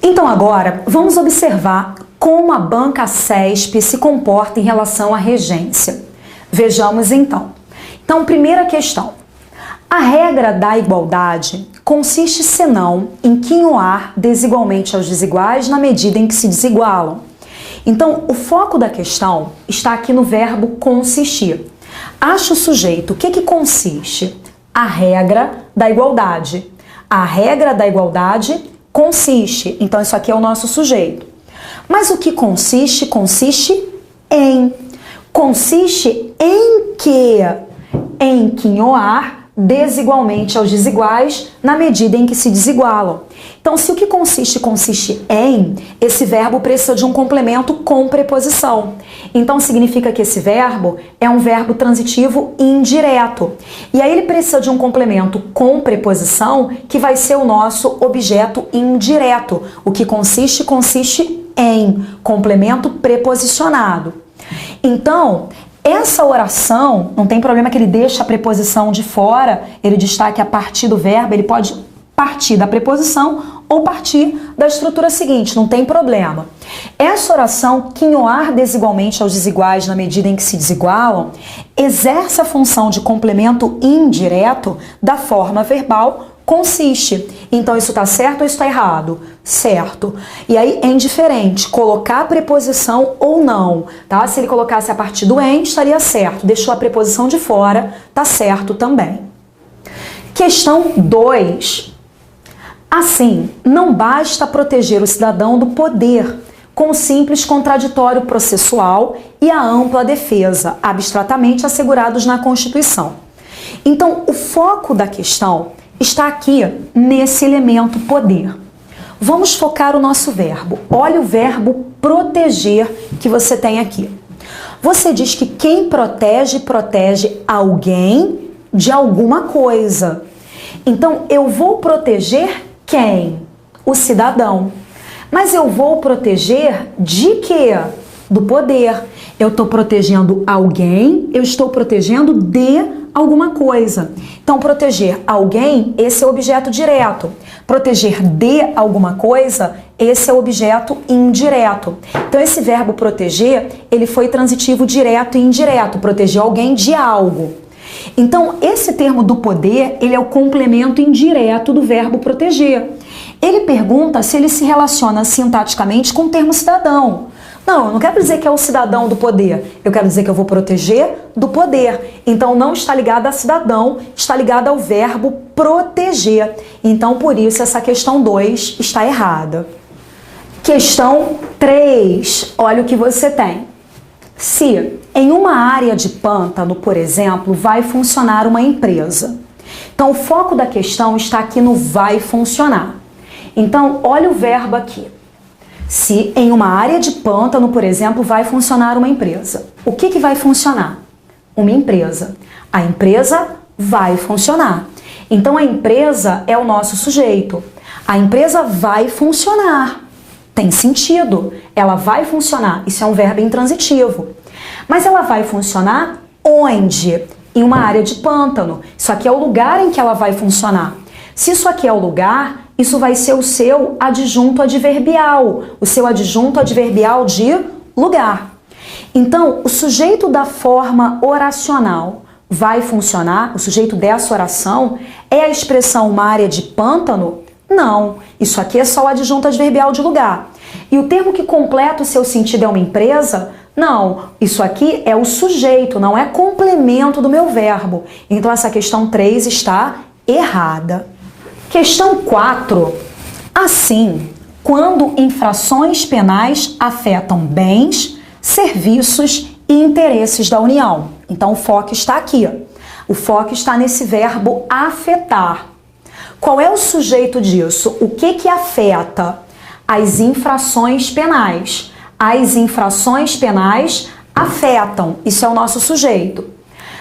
Então agora vamos observar como a banca CESP se comporta em relação à regência. Vejamos então. Então, primeira questão. A regra da igualdade consiste, senão, em quinhoar desigualmente aos desiguais na medida em que se desigualam. Então, o foco da questão está aqui no verbo consistir. Acha o sujeito. O que consiste? A regra da igualdade. A regra da igualdade consiste. Então, isso aqui é o nosso sujeito. Mas o que consiste? Consiste em. Consiste em quê? Em quinhoar desigualmente aos desiguais na medida em que se desigualam. Então, se o que consiste em, esse verbo precisa de um complemento com preposição. Então, significa que esse verbo é um verbo transitivo indireto. E aí ele precisa de um complemento com preposição que vai ser o nosso objeto indireto. O que consiste em, complemento preposicionado. Então, essa oração, não tem problema que ele deixe a preposição de fora, ele destaque a partir do verbo, ele pode partir da preposição ou partir da estrutura seguinte, não tem problema. Essa oração, quinhoar desigualmente aos desiguais na medida em que se desigualam, exerce a função de complemento indireto da forma verbal consiste. Então, isso está certo ou isso está errado? Certo. E aí, é indiferente, colocar a preposição ou não, tá? Se ele colocasse a partir do em, estaria certo. Deixou a preposição de fora, tá certo também. Questão 2. Assim, não basta proteger o cidadão do poder com o simples contraditório processual e a ampla defesa, abstratamente assegurados na Constituição. Então, o foco da questão está aqui nesse elemento poder. Vamos focar o nosso verbo. Olha o verbo proteger que você tem aqui. Você diz que quem protege, protege alguém de alguma coisa. Então, eu vou proteger quem? O cidadão. Mas eu vou proteger de quê? Do poder. Eu estou protegendo alguém, eu estou protegendo de alguma coisa. Então, proteger alguém, esse é o objeto direto. Proteger de alguma coisa, esse é o objeto indireto. Então, esse verbo proteger, ele foi transitivo direto e indireto. Proteger alguém de algo. Então, esse termo do poder, ele é o complemento indireto do verbo proteger. Ele pergunta se ele se relaciona sintaticamente com o termo cidadão. Não, eu não quero dizer que é o cidadão do poder. Eu quero dizer que eu vou proteger do poder. Então, não está ligado a cidadão, está ligado ao verbo proteger. Então, por isso, essa questão 2 está errada. Questão 3. Olha o que você tem. Se em uma área de pântano, por exemplo, vai funcionar uma empresa. Então, o foco da questão está aqui no vai funcionar. Então, olha o verbo aqui. Se em uma área de pântano, por exemplo, vai funcionar uma empresa. O que vai funcionar? Uma empresa. A empresa vai funcionar. Então, a empresa é o nosso sujeito. A empresa vai funcionar. Tem sentido. Ela vai funcionar. Isso é um verbo intransitivo. Mas ela vai funcionar onde? Em uma área de pântano. Isso aqui é o lugar em que ela vai funcionar. Se isso aqui é o lugar, isso vai ser o seu adjunto adverbial. O seu adjunto adverbial de lugar. Então, o sujeito da forma oracional vai funcionar, o sujeito dessa oração, é a expressão uma área de pântano? Não. Isso aqui é só o adjunto adverbial de lugar. E o termo que completa o seu sentido é uma empresa? Não. Isso aqui é o sujeito, não é complemento do meu verbo. Então, essa questão 3 está errada. Questão 4. Assim, quando infrações penais afetam bens, serviços e interesses da União. Então, o foco está aqui. O foco está nesse verbo afetar. Qual é o sujeito disso? O que afeta? As infrações penais. As infrações penais afetam. Isso é o nosso sujeito.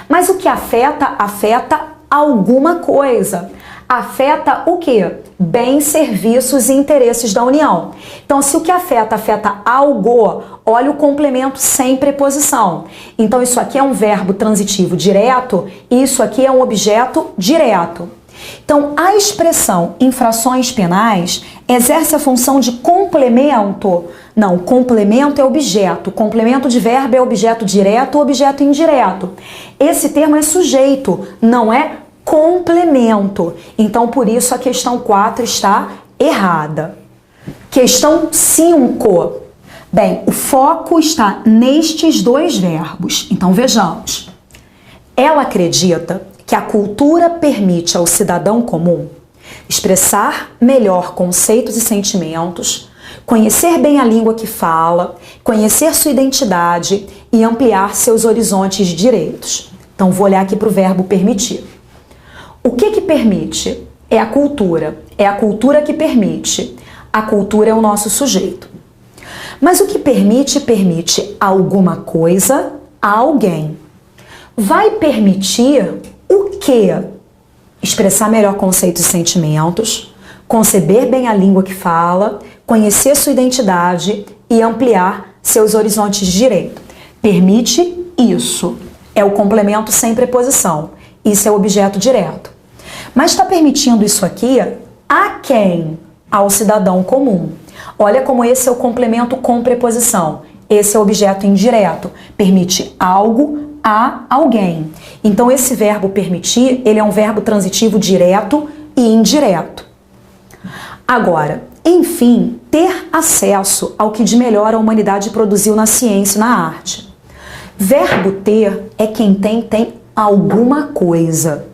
Mas o que afeta? Afeta alguma coisa. Afeta o quê? Bens, serviços e interesses da União. Então, se o que afeta, afeta algo, olha o complemento sem preposição. Então, isso aqui é um verbo transitivo direto e isso aqui é um objeto direto. Então, a expressão infrações penais, Exerce a função de complemento? Não, complemento é objeto. Complemento de verbo é objeto direto ou objeto indireto. Esse termo é sujeito, não é complemento. Então, por isso, a questão 4 está errada. Questão 5. Bem, o foco está nestes dois verbos. Então, vejamos. Ela acredita que a cultura permite ao cidadão comum expressar melhor conceitos e sentimentos, conhecer bem a língua que fala, conhecer sua identidade e ampliar seus horizontes de direitos. Então, vou olhar aqui para o verbo permitir. O que permite? É a cultura. É a cultura que permite. A cultura é o nosso sujeito. Mas o que permite? Permite alguma coisa a alguém. Vai permitir o quê? Expressar melhor conceitos e sentimentos, conceber bem a língua que fala, conhecer sua identidade e ampliar seus horizontes de direito. Permite isso. É o complemento sem preposição. Isso é o objeto direto. Mas está permitindo isso aqui a quem? Ao cidadão comum. Olha como esse é o complemento com preposição. Esse é o objeto indireto. Permite algo a alguém. Então, esse verbo permitir, ele é um verbo transitivo direto e indireto. Agora, enfim, ter acesso ao que de melhor a humanidade produziu na ciência e na arte. Verbo ter é quem tem alguma coisa.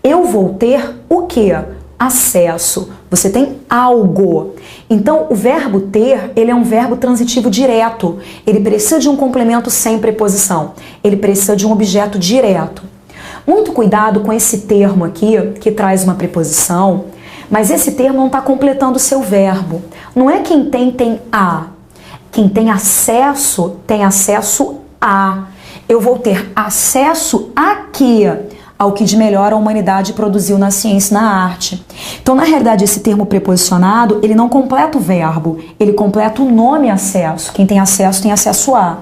Eu vou ter o quê? Acesso. Você tem algo. Então, o verbo ter, ele é um verbo transitivo direto. Ele precisa de um complemento sem preposição. Ele precisa de um objeto direto. Muito cuidado com esse termo aqui, que traz uma preposição, mas esse termo não está completando o seu verbo. Não é quem tem a. Quem tem acesso a. Eu vou ter acesso a quê? Ao que de melhor a humanidade produziu na ciência e na arte. Então, na realidade, esse termo preposicionado, ele não completa o verbo, ele completa o nome acesso. Quem tem acesso a.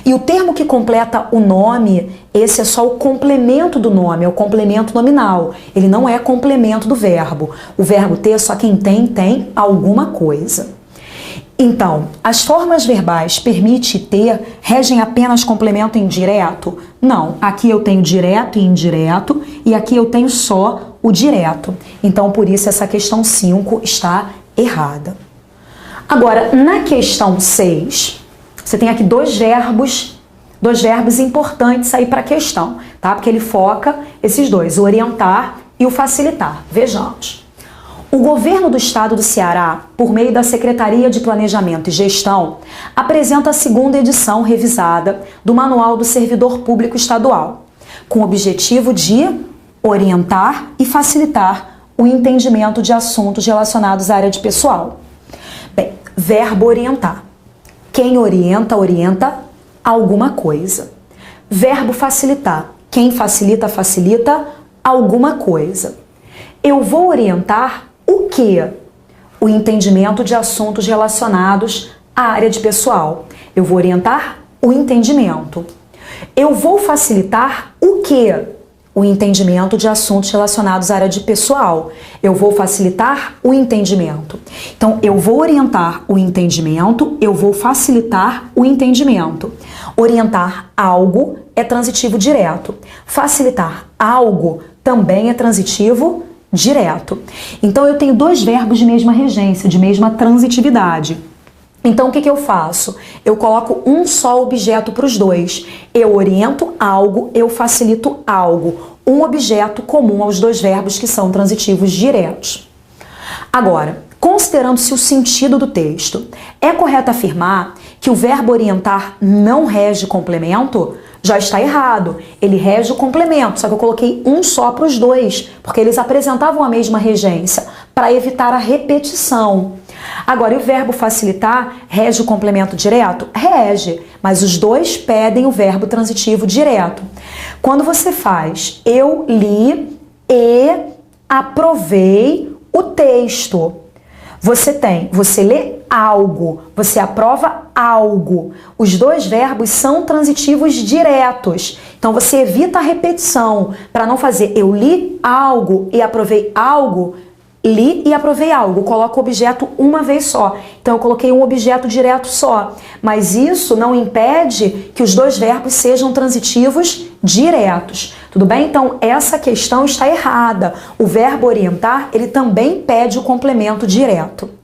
E o termo que completa o nome, esse é só o complemento do nome, é o complemento nominal. Ele não é complemento do verbo. O verbo ter, só quem tem alguma coisa. Então, as formas verbais permite e ter regem apenas complemento indireto? Não, aqui eu tenho direto e indireto e aqui eu tenho só o direto. Então, por isso, essa questão 5 está errada. Agora, na questão 6, você tem aqui dois verbos importantes aí para a questão, tá? Porque ele foca esses dois, o orientar e o facilitar. Vejamos. O governo do estado do Ceará, por meio da Secretaria de Planejamento e Gestão, apresenta a segunda edição revisada do Manual do Servidor Público Estadual, com o objetivo de orientar e facilitar o entendimento de assuntos relacionados à área de pessoal. Bem, verbo orientar. Quem orienta, orienta alguma coisa. Verbo facilitar. Quem facilita, facilita alguma coisa. Eu vou orientar o quê? O entendimento de assuntos relacionados à área de pessoal. Eu vou orientar o entendimento. Eu vou facilitar o quê? O entendimento de assuntos relacionados à área de pessoal. Eu vou facilitar o entendimento. Então, eu vou orientar o entendimento, eu vou facilitar o entendimento. Orientar algo é transitivo direto. Facilitar algo também é transitivo direto. Então, eu tenho dois verbos de mesma regência, de mesma transitividade. Então, o que eu faço? Eu coloco um só objeto para os dois. Eu oriento algo, eu facilito algo. Um objeto comum aos dois verbos que são transitivos diretos. Agora, considerando-se o sentido do texto, é correto afirmar que o verbo orientar não rege complemento? Já está errado. Ele rege o complemento, só que eu coloquei um só para os dois, porque eles apresentavam a mesma regência, para evitar a repetição. Agora, e o verbo facilitar rege o complemento direto? Rege, mas os dois pedem o verbo transitivo direto. Quando você faz eu li e aprovei o texto, você lê algo, você aprova algo. Os dois verbos são transitivos diretos. Então você evita a repetição para não fazer eu li algo e aprovei algo li e aprovei algo, coloco o objeto uma vez só. Então eu coloquei um objeto direto só, mas isso não impede que os dois verbos sejam transitivos diretos. Tudo bem? Então essa questão está errada. O verbo orientar, ele também pede o complemento direto.